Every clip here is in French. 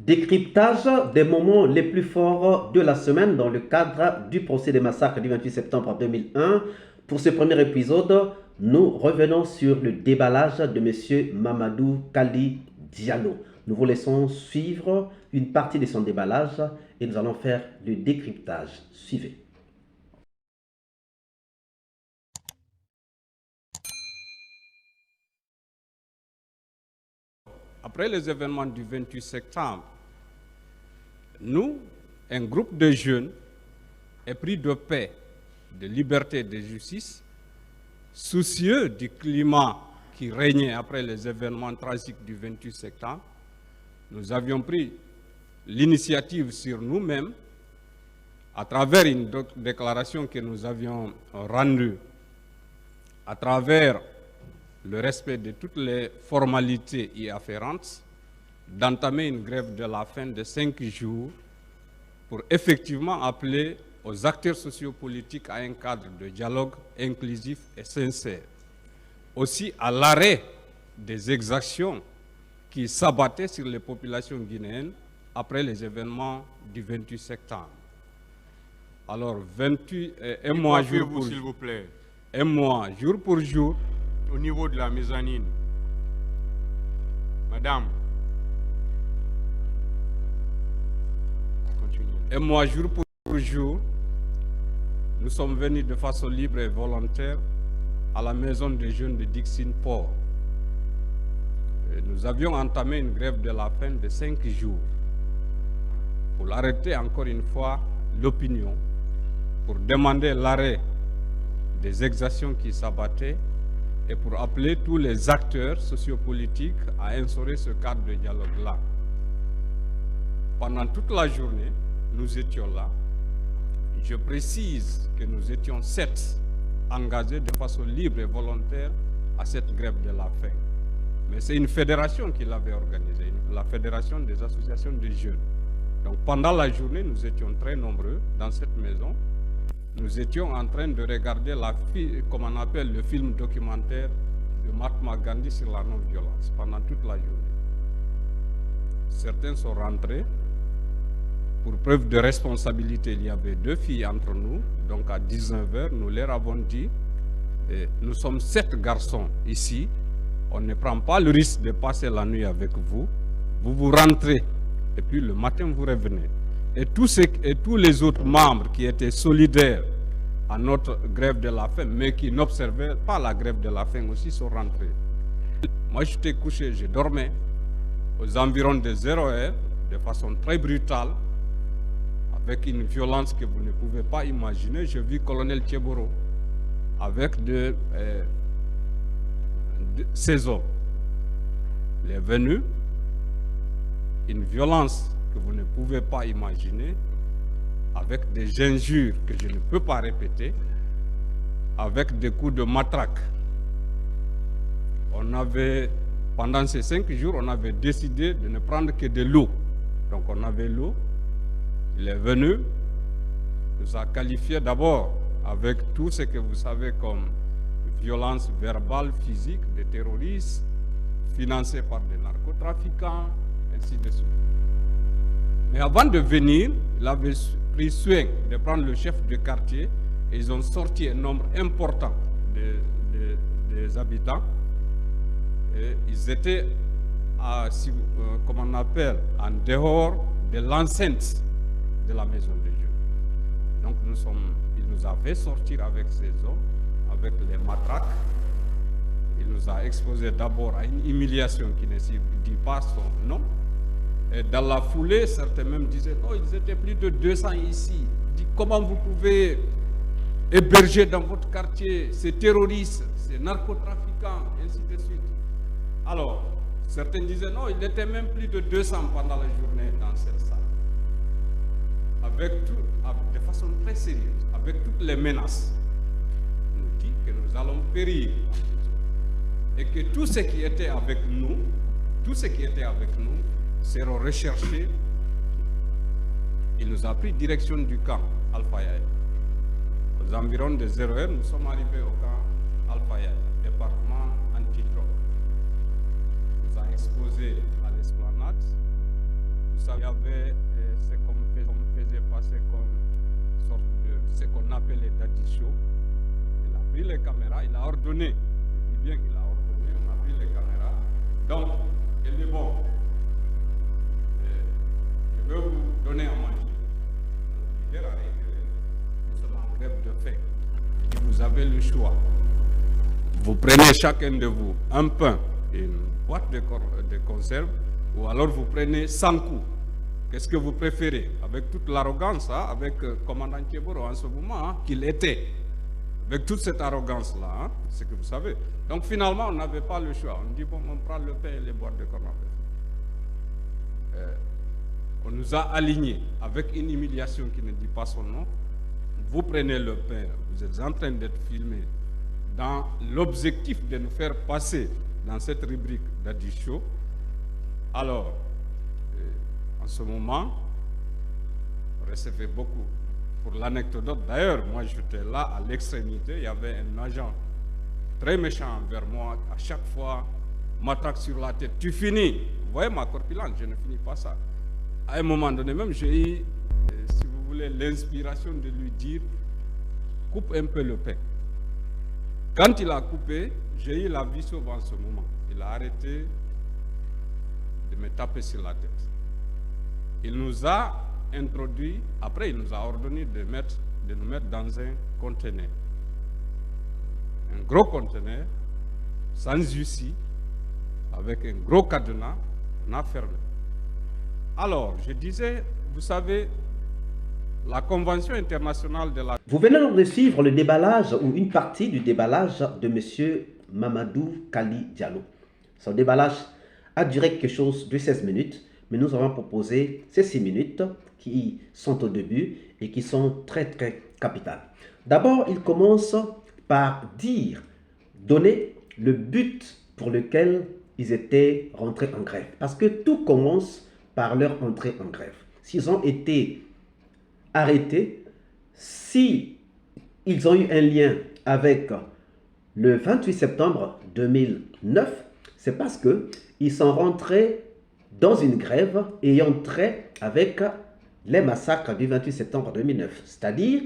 Décryptage des moments les plus forts de la semaine dans le cadre du procès des massacres du 28 septembre 2001. Pour ce premier épisode, nous revenons sur le déballage de M. Mamadou Kali Diallo. Nous vous laissons suivre une partie de son déballage et nous allons faire le décryptage. Suivez. Après les événements du 28 septembre, nous, un groupe de jeunes épris de paix, de liberté et de justice, soucieux du climat qui régnait après les événements tragiques du 28 septembre, nous avions pris l'initiative sur nous-mêmes à travers une déclaration que nous avions rendue, à travers le respect de toutes les formalités y afférentes, d'entamer une grève de la faim de 5 jours pour effectivement appeler aux acteurs sociopolitiques à un cadre de dialogue inclusif et sincère. Aussi à l'arrêt des exactions qui s'abattaient sur les populations guinéennes après les événements du 28 septembre. Alors, 28, un mois jour pour s'il vous plaît, un mois jour pour jour, au niveau de la mezzanine. Madame, continuez. un mois jour pour jour, nous sommes venus de façon libre et volontaire à la maison des jeunes de Dixine Port. Et nous avions entamé une grève de la faim de 5 jours pour arrêter encore une fois l'opinion, pour demander l'arrêt des exactions qui s'abattaient et pour appeler tous les acteurs sociopolitiques à instaurer ce cadre de dialogue-là. Pendant toute la journée, nous étions là. Je précise que nous étions 7 engagés de façon libre et volontaire à cette grève de la faim. Mais c'est une fédération qui l'avait organisée, la Fédération des associations de jeunes. Donc pendant la journée, nous étions très nombreux dans cette maison. Nous étions en train de regarder comme on appelle le film documentaire de Mahatma Gandhi sur la non-violence pendant toute la journée. Certains sont rentrés. Pour preuve de responsabilité, il y avait 2 filles entre nous. Donc à 19h, nous leur avons dit, nous sommes 7 garçons ici. On ne prend pas le risque de passer la nuit avec vous. Vous rentrez et puis le matin, vous revenez. Et tous les autres membres qui étaient solidaires à notre grève de la faim, mais qui n'observaient pas la grève de la faim aussi, sont rentrés. Moi, j'étais couché, je dormais aux environs de 0h, de façon très brutale, avec une violence que vous ne pouvez pas imaginer. Je vis colonel Tcheboro avec ses hommes. Il est venu, une violence que vous ne pouvez pas imaginer, avec des injures que je ne peux pas répéter, avec des coups de matraque. Pendant ces 5 jours, on avait décidé de ne prendre que de l'eau. Donc on avait l'eau. Il est venu, nous a qualifié d'abord avec tout ce que vous savez comme violence verbale, physique, des terroristes, financés par des narcotrafiquants, ainsi de suite. Mais avant de venir, il avait pris soin de prendre le chef de quartier et ils ont sorti un nombre important des habitants. Et ils étaient, comme on appelle, en dehors de l'enceinte de la maison de Dieu. Donc il nous a fait sortir avec ses hommes, avec les matraques. Il nous a exposé d'abord à une humiliation qui ne dit pas son nom. Et dans la foulée, certains même disaient, non, ils étaient plus de 200 ici. Il dit, comment vous pouvez héberger dans votre quartier ces terroristes, ces narcotrafiquants, ainsi de suite. Alors, certains disaient, non, il était même plus de 200 pendant la journée dans cette salle. De façon très sérieuse, avec toutes les menaces. Il nous dit que nous allons périr. Et que tous ceux qui étaient avec nous, seront recherchés. Il nous a pris direction du camp Alpha Yaya. Aux environs de 0h, nous sommes arrivés au camp Alpha Yaya, département antidrogue. Il nous a exposés à l'esplanade. savez, il y avait ce qu'on faisait passer comme sorte de ce qu'on appelle les daddy show. Il a pris les caméras, il a ordonné. Je dis bien qu'il a ordonné, on a pris les caméras. Donc, il dit bon, je vais vous donner à manger. Nous sommes en grève de faim. Il dit, vous avez le choix. Vous prenez chacun de vous un pain et une boîte de conserve, ou alors vous prenez 100 coups. Qu'est-ce que vous préférez? Avec toute l'arrogance, hein, avec commandant Tcheboro en ce moment, hein, qu'il était, avec toute cette arrogance-là, hein, c'est que vous savez. Donc finalement, on n'avait pas le choix. On dit, bon, on prend le pain et les boîtes de conserve. On nous a alignés avec une humiliation qui ne dit pas son nom. Vous prenez le pain, vous êtes en train d'être filmé dans l'objectif de nous faire passer dans cette rubrique d'Adi Show. Alors, en ce moment, on recevait beaucoup. Pour l'anecdote, d'ailleurs, moi j'étais là à l'extrémité, il y avait un agent très méchant envers moi, à chaque fois, m'attaque sur la tête. Tu finis. Vous voyez ma corpulence, je ne finis pas ça. À un moment donné, même j'ai eu, si vous voulez, l'inspiration de lui dire, coupe un peu le pain. Quand il a coupé, j'ai eu la vie sauve en ce moment. Il a arrêté de me taper sur la tête. Il nous a introduit, après il nous a ordonné de nous mettre dans un conteneur. Un gros conteneur, sans issue, avec un gros cadenas, on a fermé. Alors, je disais, vous savez, la Convention internationale de la... Vous venez donc de suivre le déballage ou une partie du déballage de M. Mamadou Kali Diallo. Son déballage a duré quelque chose de 16 minutes, mais nous avons proposé ces 6 minutes qui sont au début et qui sont très très capitales. D'abord, il commence par donner le but pour lequel ils étaient rentrés en grève. Parce que tout commence par leur entrée en grève. S'ils ont été arrêtés, si ils ont eu un lien avec le 28 septembre 2009, c'est parce qu'ils sont rentrés dans une grève ayant trait avec les massacres du 28 septembre 2009. C'est-à-dire,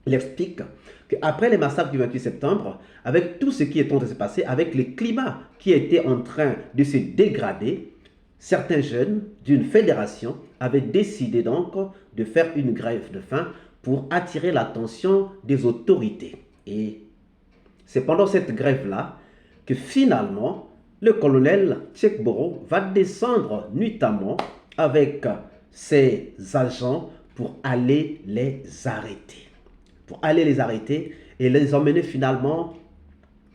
il explique qu'après les massacres du 28 septembre, avec tout ce qui est en train de se passer, avec le climat qui était en train de se dégrader, certains jeunes d'une fédération avaient décidé donc de faire une grève de faim pour attirer l'attention des autorités. Et c'est pendant cette grève-là que finalement, le colonel Tchekboro va descendre nuitamment avec ses agents pour aller les arrêter. Pour aller les arrêter et les emmener finalement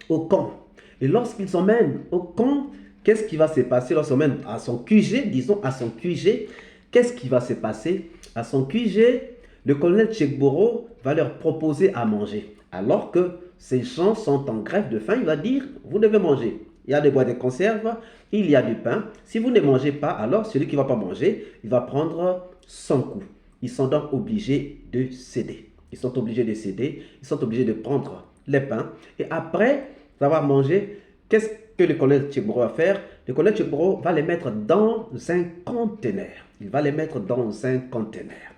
au camp. Et lorsqu'ils emmènent au camp, qu'est-ce qui va se passer lorsqu'on emmène à son QG, disons à son QG, qu'est-ce qui va se passer? À son QG, le colonel Tchekboro va leur proposer à manger. Alors que ces gens sont en grève de faim, il va dire, vous devez manger. Il y a des boîtes de conserve, il y a du pain. Si vous ne mangez pas, alors celui qui ne va pas manger, il va prendre 100 coups. Ils sont donc obligés de céder. Ils sont obligés de céder, ils sont obligés de prendre les pains. Et après avoir mangé, qu'est-ce que le colonel Tchekboro va faire? Le colonel Tchekboro va les mettre dans un conteneur. Il va les mettre dans un conteneur.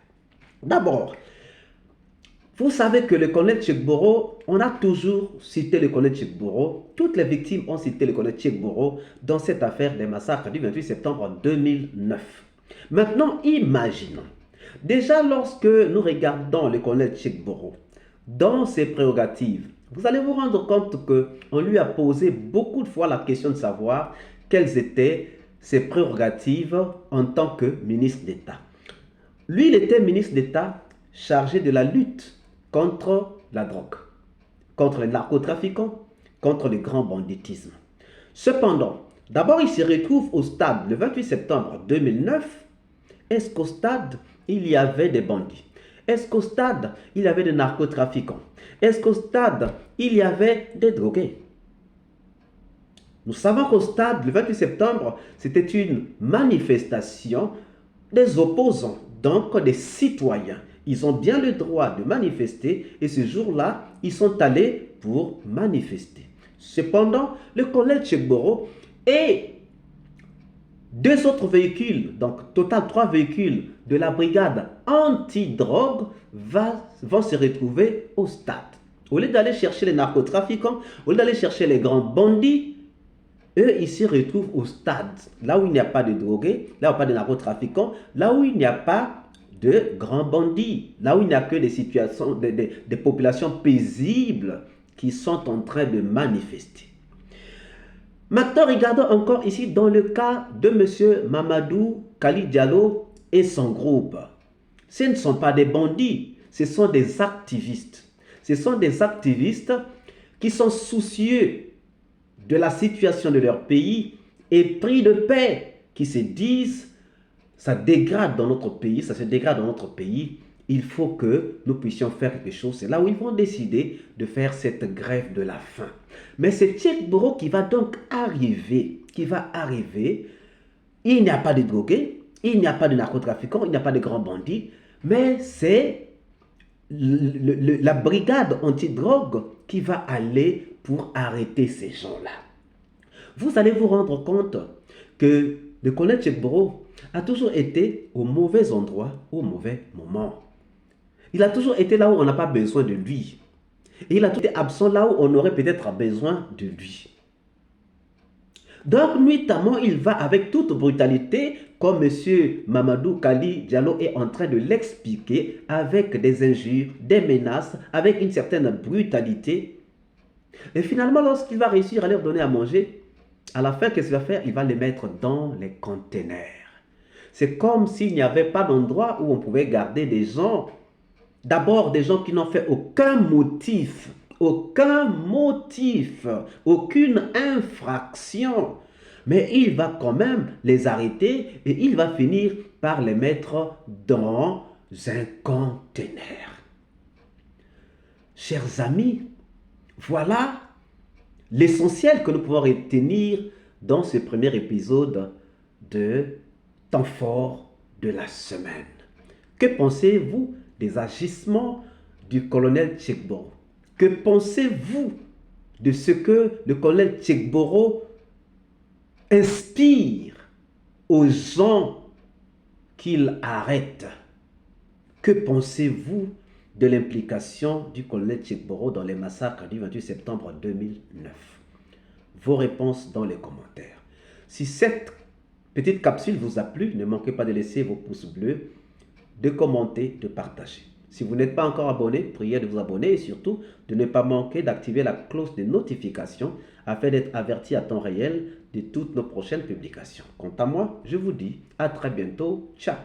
D'abord, vous savez que le colonel Tchekboro, on a toujours cité le colonel Tchekboro. Toutes les victimes ont cité le colonel Tchekboro dans cette affaire des massacres du 28 septembre 2009. Maintenant, imaginons. Déjà, lorsque nous regardons le colonel Tchekboro, dans ses prérogatives, vous allez vous rendre compte qu'on lui a posé beaucoup de fois la question de savoir quelles étaient ses prérogatives en tant que ministre d'État. Lui, il était ministre d'État chargé de la lutte contre la drogue, contre les narcotrafiquants, contre le grand banditisme. Cependant, d'abord, il se retrouve au stade le 28 septembre 2009. Est-ce qu'au stade, il y avait des bandits? Est-ce qu'au stade, il y avait des narcotrafiquants? Est-ce qu'au stade, il y avait des drogués? Nous savons qu'au stade, le 28 septembre, c'était une manifestation des opposants, donc des citoyens. Ils ont bien le droit de manifester et ce jour-là, ils sont allés pour manifester. Cependant, le colonel Tchekboro est 2 autres véhicules, donc total 3 véhicules de la brigade anti-drogue vont se retrouver au stade. Au lieu d'aller chercher les narcotrafiquants, au lieu d'aller chercher les grands bandits, eux, ils se retrouvent au stade, là où il n'y a pas de drogués, là où il n'y a pas de narcotrafiquants, là où il n'y a pas de grands bandits, là où il n'y a que des situations, des populations paisibles qui sont en train de manifester. Maintenant, regardons encore ici dans le cas de M. Mamadou Kali Diallo et son groupe. Ce ne sont pas des bandits, ce sont des activistes. Ce sont des activistes qui sont soucieux de la situation de leur pays et pris de paix, qui se disent ça dégrade dans notre pays, ça se dégrade dans notre pays, il faut que nous puissions faire quelque chose. C'est là où ils vont décider de faire cette grève de la faim. Mais c'est Tchèque Boro qui va donc arriver, il n'y a pas de drogués, il n'y a pas de narcotrafiquants, il n'y a pas de grands bandits, mais c'est la brigade anti-drogue qui va aller pour arrêter ces gens-là. Vous allez vous rendre compte que le colonel Tchèque Boro a toujours été au mauvais endroit, au mauvais moment. Il a toujours été là où on n'a pas besoin de lui. Et il a toujours été absent là où on aurait peut-être besoin de lui. Donc, nuitamment, il va avec toute brutalité, comme M. Mamadou Kali Diallo est en train de l'expliquer, avec des injures, des menaces, avec une certaine brutalité. Et finalement, lorsqu'il va réussir à leur donner à manger, à la fin, qu'est-ce qu'il va faire? Il va les mettre dans les containers. C'est comme s'il n'y avait pas d'endroit où on pouvait garder des gens. D'abord, des gens qui n'ont fait aucun motif, aucune infraction. Mais il va quand même les arrêter et il va finir par les mettre dans un conteneur. Chers amis, voilà l'essentiel que nous pouvons retenir dans ce premier épisode de Temps fort de la semaine. Que pensez-vous des agissements du colonel Tchèque Boro? Que pensez-vous de ce que le colonel Tchèque Boro inspire aux gens qu'il arrête? Que pensez-vous de l'implication du colonel Tchèque Boro dans les massacres du 28 septembre 2009? Vos réponses dans les commentaires. Si cette petite capsule vous a plu, ne manquez pas de laisser vos pouces bleus, de commenter, de partager. Si vous n'êtes pas encore abonné, priez de vous abonner et surtout de ne pas manquer d'activer la cloche de notification afin d'être averti à temps réel de toutes nos prochaines publications. Quant à moi, je vous dis à très bientôt. Ciao!